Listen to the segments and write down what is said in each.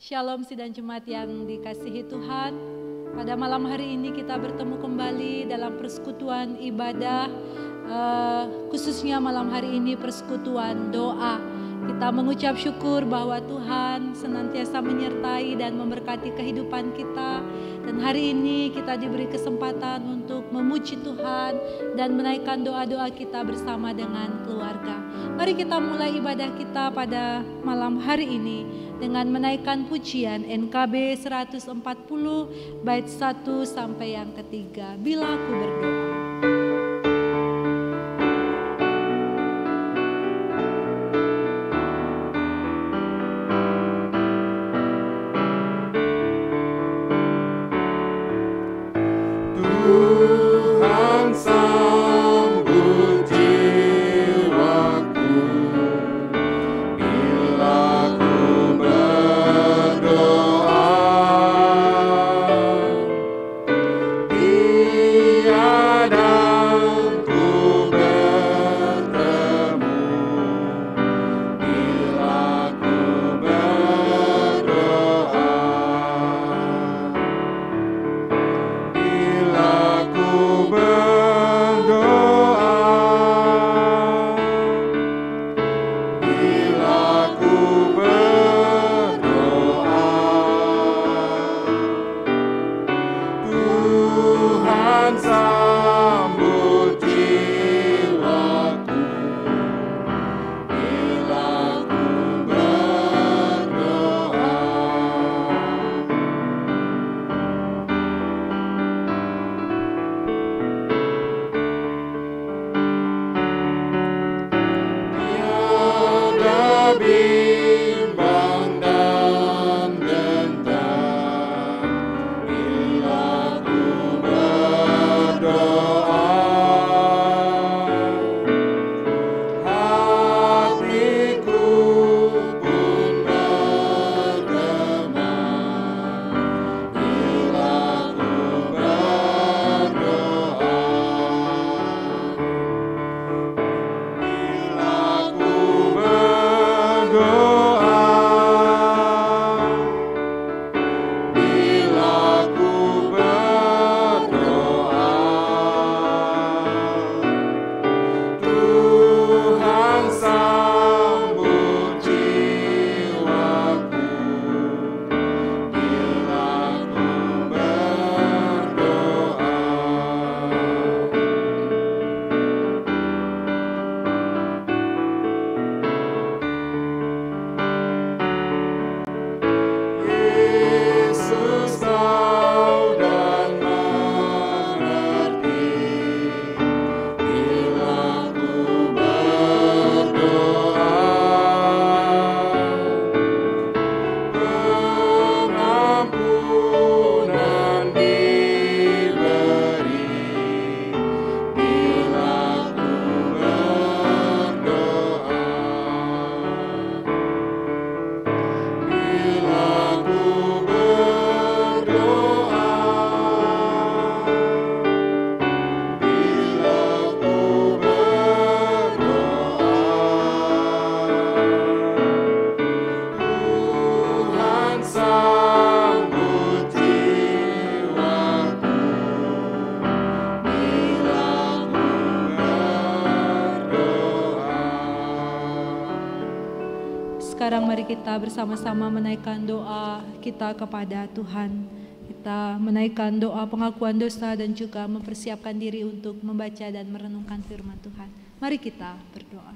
Shalom sidang jemaat yang dikasihi Tuhan. Pada malam hari ini kita bertemu kembali dalam persekutuan ibadah, khususnya malam hari ini persekutuan doa. Kita mengucap syukur bahwa Tuhan senantiasa menyertai dan memberkati kehidupan kita. Dan hari ini kita diberi kesempatan untuk memuji Tuhan dan menaikkan doa-doa kita bersama dengan keluarga. Mari kita mulai ibadah kita pada malam hari ini dengan menaikkan pujian NKB 140 bait 1 sampai yang ketiga. Bila aku berdoa. Tuhan sambut jiwaku bila ku berdoa, Dia dan ku bertemu bila ku berdoa. Bila ku berdoa, bila ku berdoa, Tuhan sambut jiwaku. Bila ku berdoa, tiada bimbang dan gentar bila ku berdoa. Hatiku pun bergema bila ku berdoa. Bila ku berdoa, bila ku berdoa, Tuhan sambut jiwaku. Bila ku berdoa, Yesus tahu dan mengerti bila ku berdoa. Pengampunan diberi bila ku berdoa. Bila ku berdoa, bila ku berdoa, Tuhan sambut jiwaku. Bila ku berdoa. Sekarang mari kita bersama-sama menaikkan doa kita kepada Tuhan. Kita menaikkan doa pengakuan dosa dan juga mempersiapkan diri untuk membaca dan merenungkan firman Tuhan. Mari kita berdoa.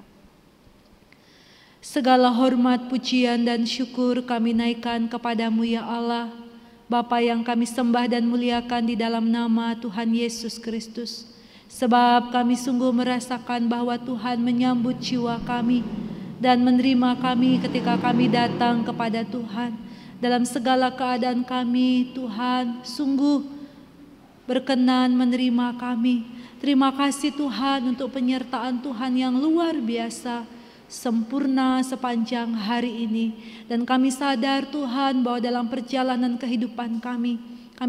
Segala hormat, pujian dan syukur kami naikkan kepadamu ya Allah, Bapa yang kami sembah dan muliakan di dalam nama Tuhan Yesus Kristus. Sebab kami sungguh merasakan bahwa Tuhan menyambut jiwa kami dan menerima kami ketika kami datang kepada Tuhan. Dalam segala keadaan kami, Tuhan sungguh berkenan menerima kami. Terima kasih Tuhan untuk penyertaan Tuhan yang luar biasa, sempurna sepanjang hari ini. Dan kami sadar Tuhan bahwa dalam perjalanan kehidupan kami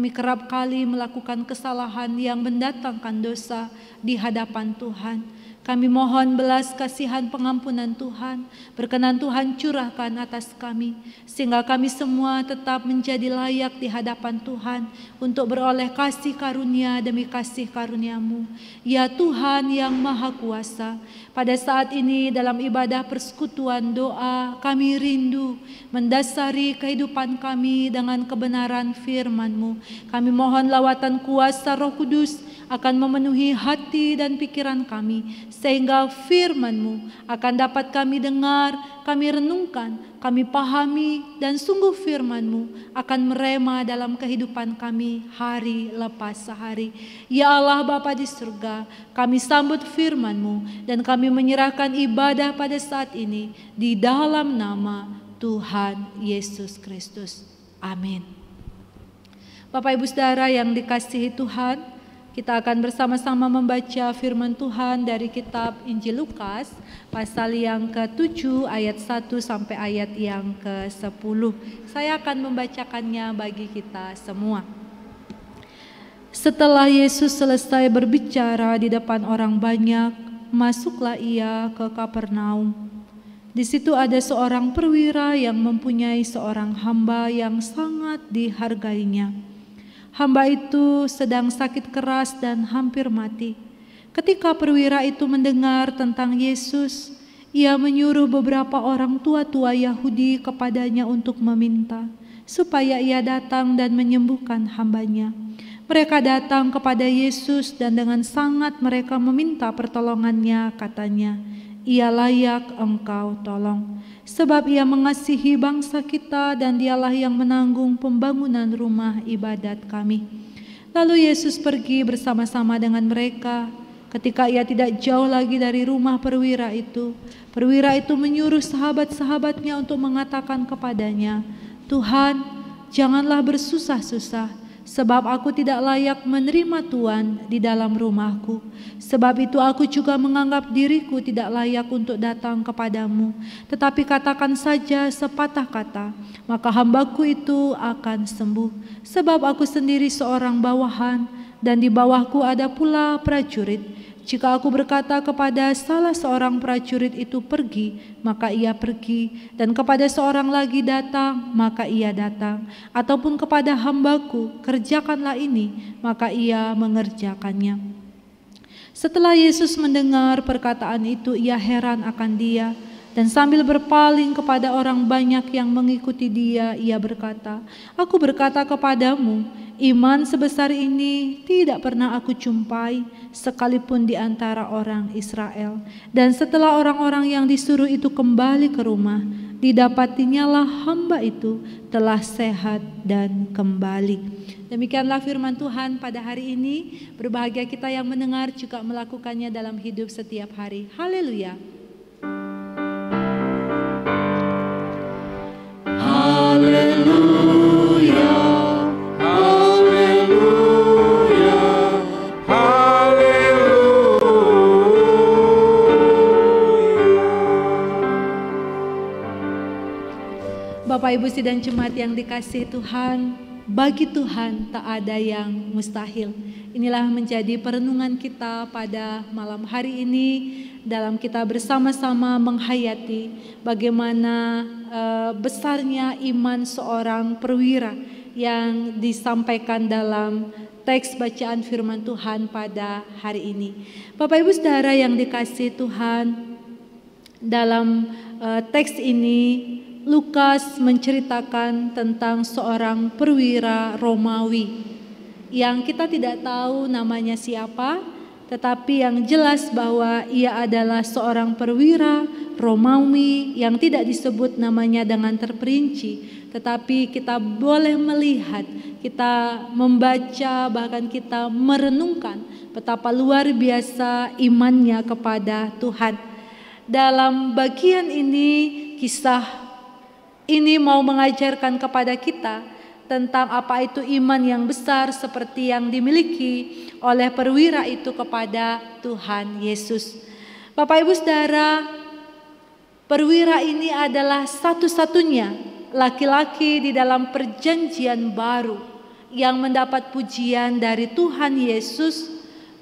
kerap kali melakukan kesalahan yang mendatangkan dosa di hadapan Tuhan. Kami mohon belas kasihan pengampunan Tuhan, berkenan Tuhan curahkan atas kami, sehingga kami semua tetap menjadi layak di hadapan Tuhan untuk beroleh kasih karunia demi kasih karunia-Mu. Ya Tuhan yang Maha Kuasa, pada saat ini dalam ibadah persekutuan doa, kami rindu mendasari kehidupan kami dengan kebenaran firman-Mu. Kami mohon lawatan kuasa Roh Kudus akan memenuhi hati dan pikiran kami, sehingga firman-Mu akan dapat kami dengar, kami renungkan, kami pahami, dan sungguh firman-Mu akan merema dalam kehidupan kami hari lepas hari. Ya Allah Bapa di surga, kami sambut firman-Mu dan kami menyerahkan ibadah pada saat ini di dalam nama Tuhan Yesus Kristus. Amin. Bapak Ibu Saudara yang dikasihi Tuhan, kita akan bersama-sama membaca firman Tuhan dari kitab Injil Lukas, pasal yang ke-7 ayat 1 sampai ayat yang ke-10. Saya akan membacakannya bagi kita semua. Setelah Yesus selesai berbicara di depan orang banyak, masuklah ia ke Kapernaum. Di situ ada seorang perwira yang mempunyai seorang hamba yang sangat dihargainya. Hamba itu sedang sakit keras dan hampir mati. Ketika perwira itu mendengar tentang Yesus, ia menyuruh beberapa orang tua-tua Yahudi kepadanya untuk meminta supaya ia datang dan menyembuhkan hambanya. Mereka datang kepada Yesus dan dengan sangat mereka meminta pertolongannya, katanya, "Ia layak engkau tolong, sebab ia mengasihi bangsa kita dan dialah yang menanggung pembangunan rumah ibadat kami." Lalu Yesus pergi bersama-sama dengan mereka. Ketika ia tidak jauh lagi dari rumah perwira itu menyuruh sahabat-sahabatnya untuk mengatakan kepadanya, "Tuhan, janganlah bersusah-susah, sebab aku tidak layak menerima Tuhan di dalam rumahku. Sebab itu aku juga menganggap diriku tidak layak untuk datang kepadamu. Tetapi katakan saja sepatah kata, maka hambaku itu akan sembuh. Sebab aku sendiri seorang bawahan, dan di bawahku ada pula prajurit. Jika aku berkata kepada salah seorang prajurit itu pergi, maka ia pergi, dan kepada seorang lagi datang, maka ia datang. Ataupun kepada hambaku, kerjakanlah ini, maka ia mengerjakannya." Setelah Yesus mendengar perkataan itu, ia heran akan dia, dan sambil berpaling kepada orang banyak yang mengikuti dia, ia berkata, "Aku berkata kepadamu, iman sebesar ini tidak pernah aku jumpai sekalipun di antara orang Israel." Dan setelah orang-orang yang disuruh itu kembali ke rumah, didapatinya hamba itu telah sehat dan kembali. Demikianlah firman Tuhan pada hari ini. Berbahagia kita yang mendengar juga melakukannya dalam hidup setiap hari. Haleluya. Haleluya, haleluya, haleluya. Bapak Ibu sidang jemaat yang dikasihi Tuhan, bagi Tuhan tak ada yang mustahil. Inilah menjadi perenungan kita pada malam hari ini dalam kita bersama-sama menghayati bagaimana besarnya iman seorang perwira yang disampaikan dalam teks bacaan firman Tuhan pada hari ini. Bapak Ibu Saudara yang dikasihi Tuhan, dalam teks ini Lukas menceritakan tentang seorang perwira Romawi yang kita tidak tahu namanya siapa, tetapi yang jelas bahwa ia adalah seorang perwira Romawi yang tidak disebut namanya dengan terperinci, tetapi kita boleh melihat, kita membaca, bahkan kita merenungkan betapa luar biasa imannya kepada Tuhan. Dalam bagian ini, kisah ini mau mengajarkan kepada kita tentang apa itu iman yang besar seperti yang dimiliki oleh perwira itu kepada Tuhan Yesus. Bapak Ibu Saudara, perwira ini adalah satu-satunya laki-laki di dalam perjanjian baru yang mendapat pujian dari Tuhan Yesus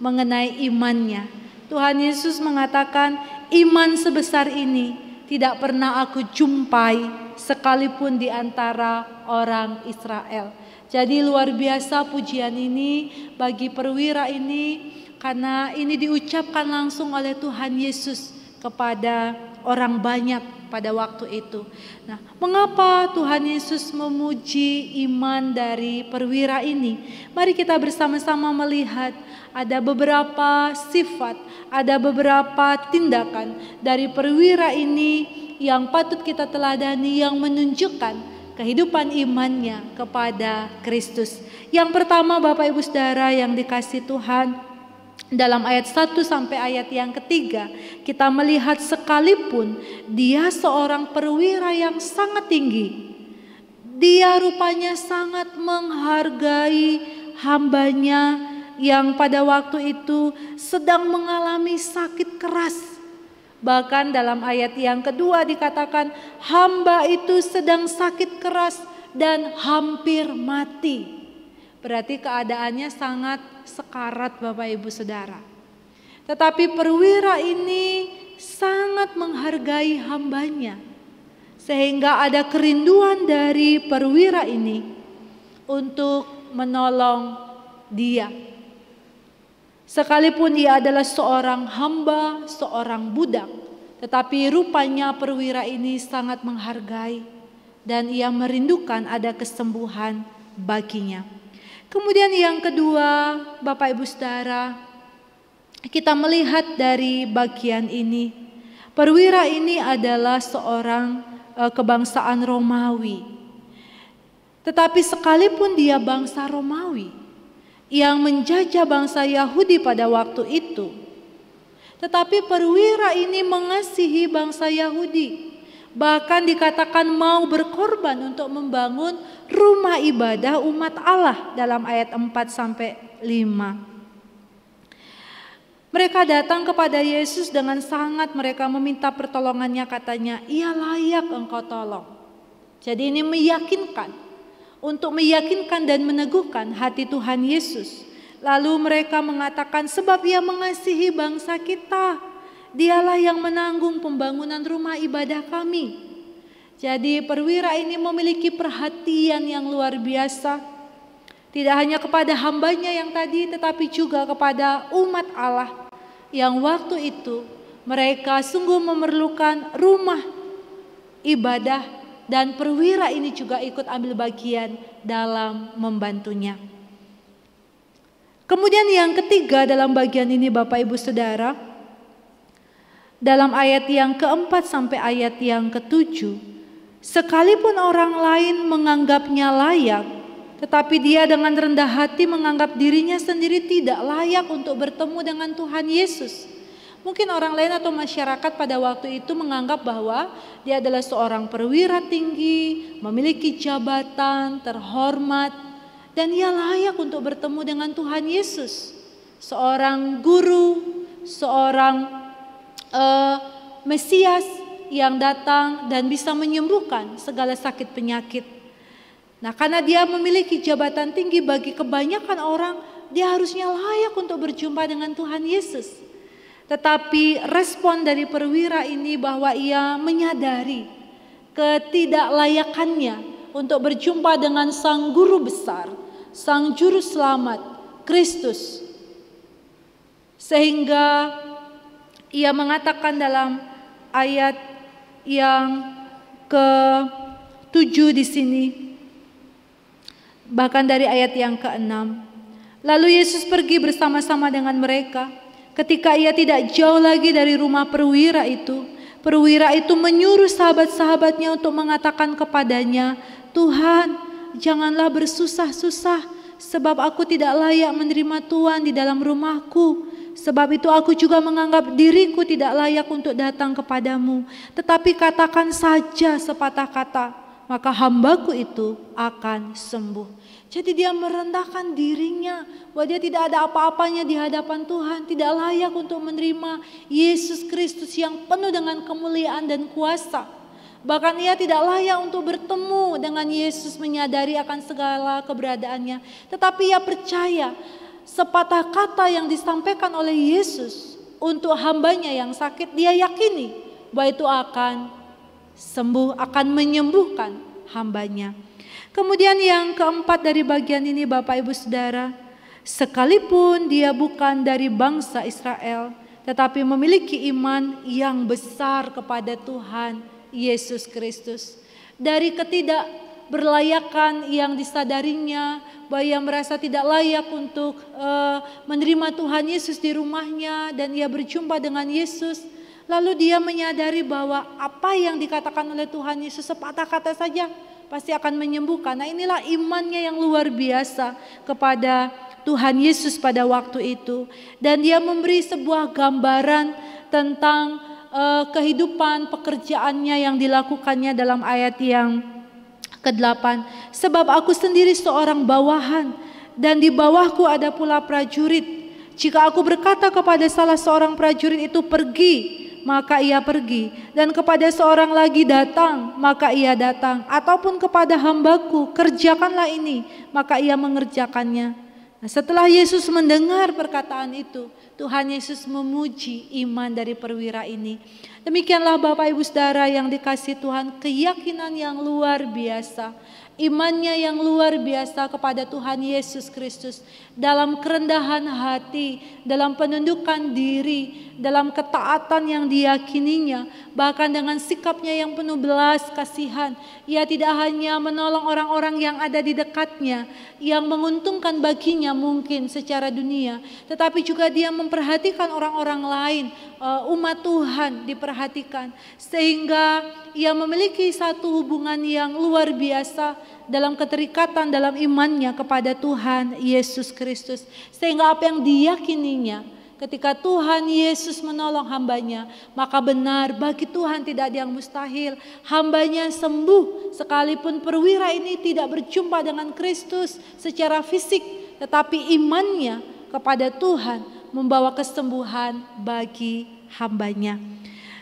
mengenai imannya. Tuhan Yesus mengatakan, iman sebesar ini tidak pernah aku jumpai sekalipun di antara orang Israel. Jadi luar biasa pujian ini bagi perwira ini, karena ini diucapkan langsung oleh Tuhan Yesus kepada orang banyak pada waktu itu. Nah, mengapa Tuhan Yesus memuji iman dari perwira ini? Mari kita bersama-sama melihat ada beberapa sifat, ada beberapa tindakan dari perwira ini yang patut kita teladani, yang menunjukkan kehidupan imannya kepada Kristus. Yang pertama, Bapak Ibu Saudara yang dikasihi Tuhan, dalam ayat 1 sampai ayat yang ketiga, kita melihat sekalipun dia seorang perwira yang sangat tinggi, dia rupanya sangat menghargai hambanya yang pada waktu itu sedang mengalami sakit keras. Bahkan dalam ayat yang kedua dikatakan, hamba itu sedang sakit keras dan hampir mati. Berarti keadaannya sangat sekarat, Bapak Ibu Saudara. Tetapi perwira ini sangat menghargai hambanya, sehingga ada kerinduan dari perwira ini untuk menolong dia. Sekalipun dia adalah seorang hamba, seorang budak, tetapi rupanya perwira ini sangat menghargai dan ia merindukan ada kesembuhan baginya. Kemudian yang kedua, Bapak Ibu Saudara, kita melihat dari bagian ini, perwira ini adalah seorang kebangsaan Romawi. Tetapi sekalipun dia bangsa Romawi yang menjajah bangsa Yahudi pada waktu itu, tetapi perwira ini mengasihi bangsa Yahudi. Bahkan dikatakan mau berkorban untuk membangun rumah ibadah umat Allah dalam ayat 4 sampai 5. Mereka datang kepada Yesus dengan sangat mereka meminta pertolongannya, katanya, ia layak engkau tolong. Jadi ini meyakinkan, untuk meyakinkan dan meneguhkan hati Tuhan Yesus. Lalu mereka mengatakan, sebab ia mengasihi bangsa kita, dialah yang menanggung pembangunan rumah ibadah kami. Jadi perwira ini memiliki perhatian yang luar biasa, tidak hanya kepada hambanya yang tadi, tetapi juga kepada umat Allah yang waktu itu mereka sungguh memerlukan rumah ibadah. Dan perwira ini juga ikut ambil bagian dalam membantunya. Kemudian yang ketiga dalam bagian ini, Bapak Ibu Saudara, dalam ayat yang keempat sampai ayat yang ketujuh, sekalipun orang lain menganggapnya layak, tetapi dia dengan rendah hati menganggap dirinya sendiri tidak layak untuk bertemu dengan Tuhan Yesus. Mungkin orang lain atau masyarakat pada waktu itu menganggap bahwa dia adalah seorang perwira tinggi, memiliki jabatan, terhormat, dan ia layak untuk bertemu dengan Tuhan Yesus. Seorang guru, seorang Mesias yang datang dan bisa menyembuhkan segala sakit penyakit. Nah, karena dia memiliki jabatan tinggi, bagi kebanyakan orang dia harusnya layak untuk berjumpa dengan Tuhan Yesus. Tetapi respon dari perwira ini bahwa ia menyadari ketidaklayakannya untuk berjumpa dengan sang guru besar, sang juru selamat, Kristus. Sehingga ia mengatakan dalam ayat yang ke-7 di sini, bahkan dari ayat yang ke-6, lalu Yesus pergi bersama-sama dengan mereka. Ketika ia tidak jauh lagi dari rumah perwira itu menyuruh sahabat-sahabatnya untuk mengatakan kepadanya, Tuhan, janganlah bersusah-susah, sebab aku tidak layak menerima Tuhan di dalam rumahku. Sebab itu aku juga menganggap diriku tidak layak untuk datang kepadamu. Tetapi katakan saja sepatah kata, maka hambaku itu akan sembuh. Jadi dia merendahkan dirinya bahwa dia tidak ada apa-apanya di hadapan Tuhan, tidak layak untuk menerima Yesus Kristus yang penuh dengan kemuliaan dan kuasa. Bahkan ia tidak layak untuk bertemu dengan Yesus, menyadari akan segala keberadaannya. Tetapi ia percaya sepatah kata yang disampaikan oleh Yesus untuk hambanya yang sakit, dia yakini bahwa itu akan sembuh, akan menyembuhkan hambanya. Kemudian yang keempat dari bagian ini Bapak Ibu Saudara, sekalipun dia bukan dari bangsa Israel, tetapi memiliki iman yang besar kepada Tuhan Yesus Kristus. Dari ketidakberlayakan yang disadarinya, bahwa ia merasa tidak layak untuk menerima Tuhan Yesus di rumahnya, dan ia berjumpa dengan Yesus. Lalu dia menyadari bahwa apa yang dikatakan oleh Tuhan Yesus sepatah kata saja pasti akan menyembuhkan. Nah, inilah imannya yang luar biasa kepada Tuhan Yesus pada waktu itu. Dan dia memberi sebuah gambaran tentang kehidupan pekerjaannya yang dilakukannya dalam ayat yang ke-8. Sebab aku sendiri seorang bawahan, dan di bawahku ada pula prajurit. Jika aku berkata kepada salah seorang prajurit itu pergi, maka ia pergi, dan kepada seorang lagi datang, maka ia datang, ataupun kepada hambaku kerjakanlah ini, maka ia mengerjakannya. Nah, setelah Yesus mendengar perkataan itu, Tuhan Yesus memuji iman dari perwira ini. Demikianlah Bapak Ibu Saudara yang dikasihi Tuhan, keyakinan yang luar biasa, imannya yang luar biasa kepada Tuhan Yesus Kristus, dalam kerendahan hati, dalam penundukan diri, dalam ketaatan yang diyakininya, bahkan dengan sikapnya yang penuh belas kasihan. Ia tidak hanya menolong orang-orang yang ada di dekatnya, yang menguntungkan baginya mungkin secara dunia, tetapi juga dia memperhatikan orang-orang lain, umat Tuhan diperhatikan, sehingga ia memiliki satu hubungan yang luar biasa dalam keterikatan dalam imannya kepada Tuhan Yesus Kristus. Sehingga apa yang diyakininya, ketika Tuhan Yesus menolong hambanya, maka benar bagi Tuhan tidak ada yang mustahil. Hambanya sembuh, sekalipun perwira ini tidak berjumpa dengan Kristus secara fisik, tetapi imannya kepada Tuhan membawa kesembuhan bagi hambanya.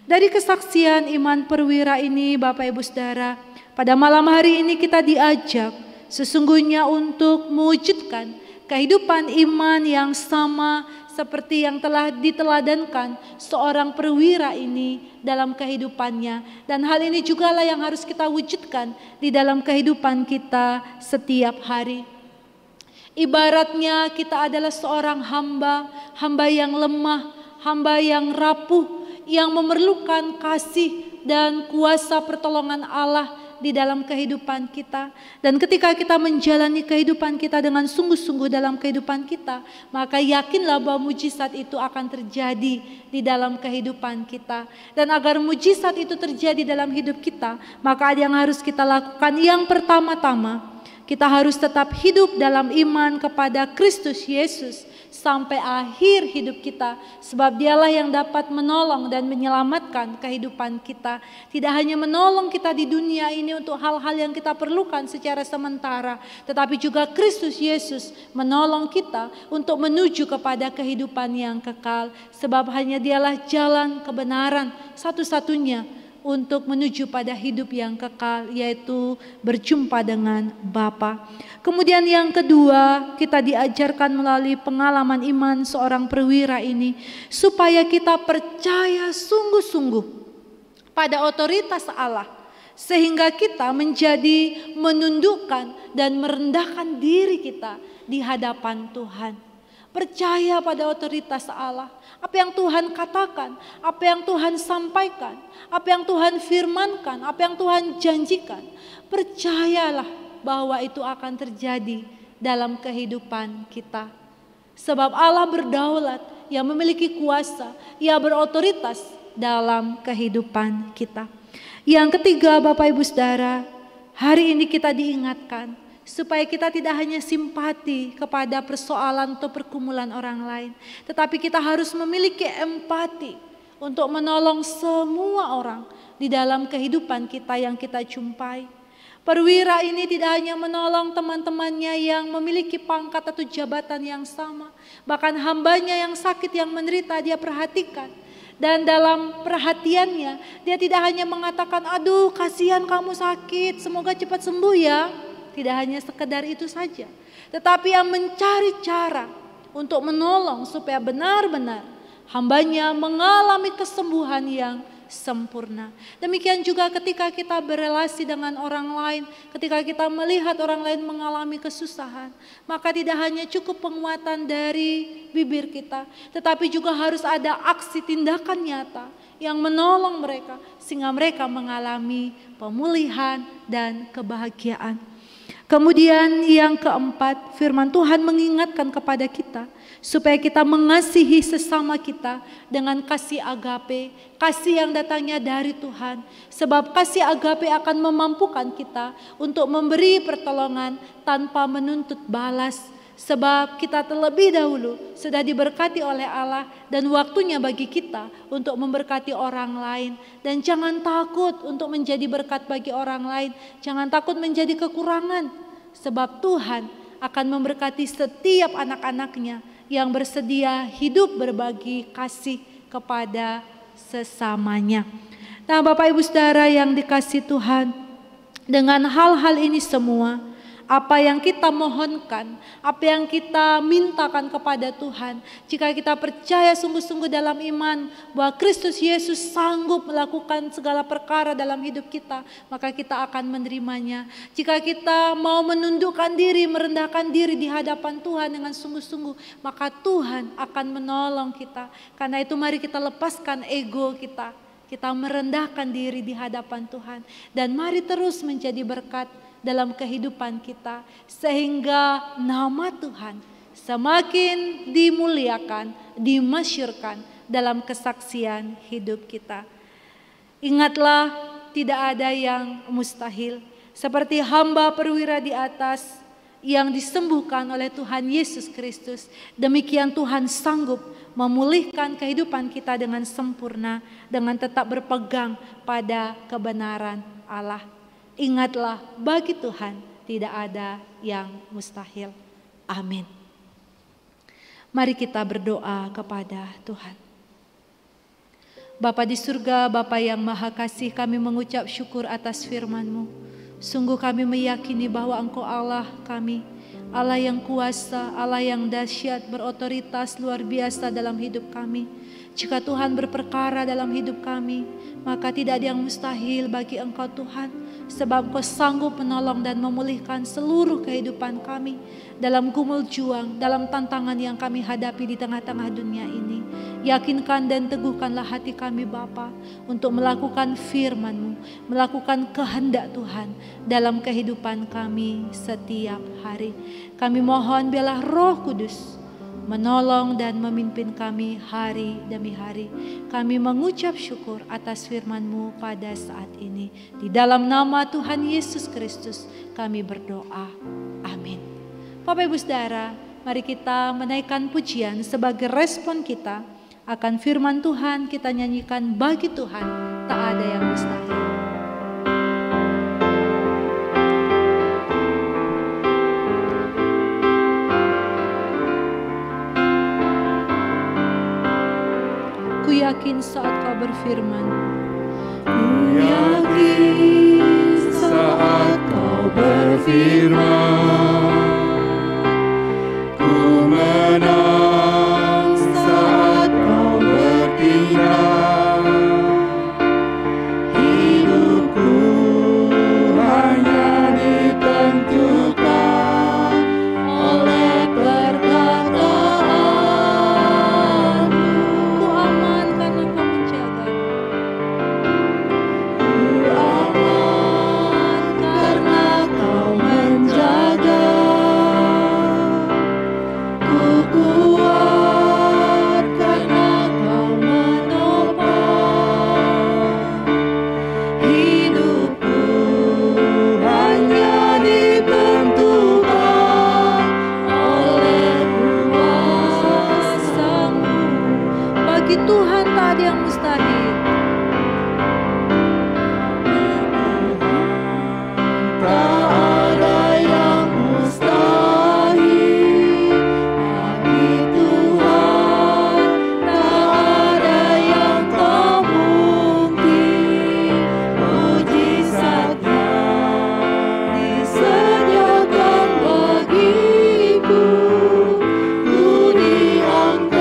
Dari kesaksian iman perwira ini Bapak Ibu Saudara, pada malam hari ini kita diajak sesungguhnya untuk mewujudkan kehidupan iman yang sama seperti yang telah diteladankan seorang perwira ini dalam kehidupannya. Dan hal ini jugalah yang harus kita wujudkan di dalam kehidupan kita setiap hari. Ibaratnya kita adalah seorang hamba yang lemah, hamba yang rapuh, yang memerlukan kasih dan kuasa pertolongan Allah di dalam kehidupan kita. Dan ketika kita menjalani kehidupan kita dengan sungguh-sungguh dalam kehidupan kita, maka yakinlah bahwa mujizat itu akan terjadi di dalam kehidupan kita. Dan agar mujizat itu terjadi dalam hidup kita, maka ada yang harus kita lakukan. Yang pertama-tama, kita harus tetap hidup dalam iman kepada Kristus Yesus sampai akhir hidup kita, sebab dialah yang dapat menolong dan menyelamatkan kehidupan kita. Tidak hanya menolong kita di dunia ini untuk hal-hal yang kita perlukan secara sementara, tetapi juga Kristus Yesus menolong kita untuk menuju kepada kehidupan yang kekal, sebab hanya dialah jalan kebenaran satu-satunya untuk menuju pada hidup yang kekal, yaitu berjumpa dengan Bapa. Kemudian yang kedua, kita diajarkan melalui pengalaman iman seorang perwira ini, supaya kita percaya sungguh-sungguh pada otoritas Allah, sehingga kita menjadi menundukkan dan merendahkan diri kita di hadapan Tuhan. Percaya pada otoritas Allah. Apa yang Tuhan katakan, apa yang Tuhan sampaikan, apa yang Tuhan firmankan, apa yang Tuhan janjikan, percayalah bahwa itu akan terjadi dalam kehidupan kita. Sebab Allah berdaulat, yang memiliki kuasa, Ia berotoritas dalam kehidupan kita. Yang ketiga Bapak Ibu Saudara, hari ini kita diingatkan supaya kita tidak hanya simpati kepada persoalan atau pergumulan orang lain, tetapi kita harus memiliki empati untuk menolong semua orang di dalam kehidupan kita yang kita jumpai. Perwira ini tidak hanya menolong teman-temannya yang memiliki pangkat atau jabatan yang sama, bahkan hambanya yang sakit, yang menderita dia perhatikan. Dan dalam perhatiannya dia tidak hanya mengatakan, aduh kasihan kamu sakit, semoga cepat sembuh ya. Tidak hanya sekedar itu saja, tetapi yang mencari cara untuk menolong supaya benar-benar hambanya mengalami kesembuhan yang sempurna. Demikian juga ketika kita berelasi dengan orang lain, ketika kita melihat orang lain mengalami kesusahan, maka tidak hanya cukup penguatan dari bibir kita, tetapi juga harus ada aksi tindakan nyata yang menolong mereka sehingga mereka mengalami pemulihan dan kebahagiaan. Kemudian yang keempat, firman Tuhan mengingatkan kepada kita supaya kita mengasihi sesama kita dengan kasih agape, kasih yang datangnya dari Tuhan. Sebab kasih agape akan memampukan kita untuk memberi pertolongan tanpa menuntut balas. Sebab kita terlebih dahulu sudah diberkati oleh Allah dan waktunya bagi kita untuk memberkati orang lain. Dan jangan takut untuk menjadi berkat bagi orang lain. Jangan takut menjadi kekurangan. Sebab Tuhan akan memberkati setiap anak-anaknya yang bersedia hidup berbagi kasih kepada sesamanya. Nah, Bapak Ibu Saudara yang dikasihi Tuhan, dengan hal-hal ini semua, apa yang kita mohonkan, apa yang kita mintakan kepada Tuhan, jika kita percaya sungguh-sungguh dalam iman bahwa Kristus Yesus sanggup melakukan segala perkara dalam hidup kita, maka kita akan menerimanya. Jika kita mau menundukkan diri, merendahkan diri di hadapan Tuhan dengan sungguh-sungguh, maka Tuhan akan menolong kita. Karena itu mari kita lepaskan ego kita, kita merendahkan diri di hadapan Tuhan, dan mari terus menjadi berkat dalam kehidupan kita, sehingga nama Tuhan semakin dimuliakan, dimasyhurkan dalam kesaksian hidup kita. Ingatlah, tidak ada yang mustahil. Seperti hamba perwira di atas yang disembuhkan oleh Tuhan Yesus Kristus, demikian Tuhan sanggup memulihkan kehidupan kita dengan sempurna, dengan tetap berpegang pada kebenaran Allah. Ingatlah, bagi Tuhan tidak ada yang mustahil. Amin. Mari kita berdoa kepada Tuhan. Bapa di surga, Bapa yang maha kasih, kami mengucap syukur atas firman-Mu. Sungguh kami meyakini bahwa Engkau Allah kami, Allah yang kuasa, Allah yang dahsyat, berotoritas luar biasa dalam hidup kami. Jika Tuhan berperkara dalam hidup kami, maka tidak ada yang mustahil bagi Engkau Tuhan. Sebab Engkau sanggup menolong dan memulihkan seluruh kehidupan kami dalam gumul juang, dalam tantangan yang kami hadapi di tengah-tengah dunia ini. Yakinkan dan teguhkanlah hati kami Bapa untuk melakukan firman-Mu, melakukan kehendak Tuhan dalam kehidupan kami setiap hari. Kami mohon biarlah Roh Kudus menolong dan memimpin kami hari demi hari. Kami mengucap syukur atas firman-Mu pada saat ini. Di dalam nama Tuhan Yesus Kristus kami berdoa. Amin. Bapak Ibu Saudara, mari kita menaikkan pujian sebagai respon kita akan firman Tuhan. Kita nyanyikan, bagi Tuhan tak ada yang mustahil. Ku yakin saat Kau berfirman, ku yakin saat Kau berfirman, ku menang saat Kau bertindak. Hidupku hanya ditentukan oleh perkataan-Mu. ku aman karena Kau menjaga. Ku aman karena Kau menjaga. Ku kuat karena Kau menopang. Hidupku hanya ditentukan oleh Kuasa-Mu. Bagi Tuhan tak ada yang mustahil. tak ada yang mustahil. Bagi Tuhan tak ada yang tak mungkin. Mujizatnya disediakan bagiku. Ku diangkat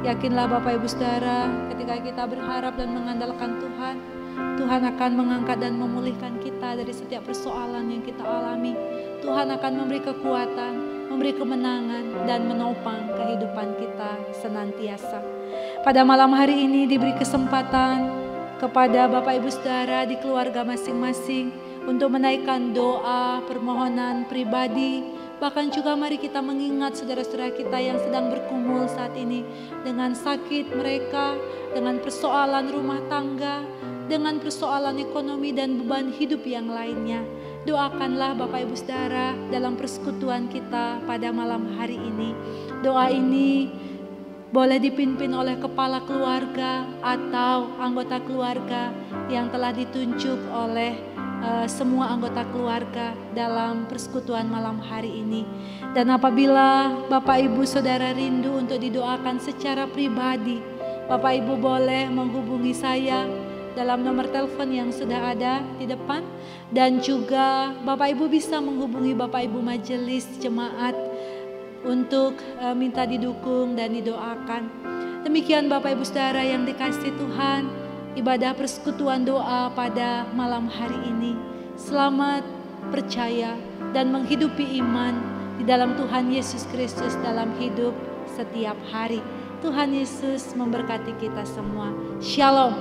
Yakinlah Bapak Ibu Saudara, ketika kita berharap dan mengandalkan Tuhan, Tuhan akan mengangkat dan memulihkan kita dari setiap persoalan yang kita alami. Tuhan akan memberi kekuatan, memberi kemenangan, dan menopang kehidupan kita senantiasa. Pada malam hari ini diberi kesempatan kepada Bapak Ibu Saudara di keluarga masing-masing untuk menaikkan doa, permohonan pribadi. Bahkan juga mari kita mengingat saudara-saudara kita yang sedang bergumul saat ini dengan sakit mereka, dengan persoalan rumah tangga, dengan persoalan ekonomi dan beban hidup yang lainnya. Doakanlah Bapak Ibu Saudara dalam persekutuan kita pada malam hari ini. Doa ini boleh dipimpin oleh kepala keluarga atau anggota keluarga yang telah ditunjuk oleh semua anggota keluarga dalam persekutuan malam hari ini. Dan apabila Bapak Ibu Saudara rindu untuk didoakan secara pribadi, Bapak Ibu boleh menghubungi saya dalam nomor telepon yang sudah ada di depan, dan juga Bapak Ibu bisa menghubungi Bapak Ibu majelis jemaat untuk minta didukung dan didoakan. Demikian Bapak Ibu Saudara yang dikasihi Tuhan, ibadah persekutuan doa pada malam hari ini. Selamat percaya dan menghidupi iman di dalam Tuhan Yesus Kristus dalam hidup setiap hari. Tuhan Yesus memberkati kita semua. Shalom.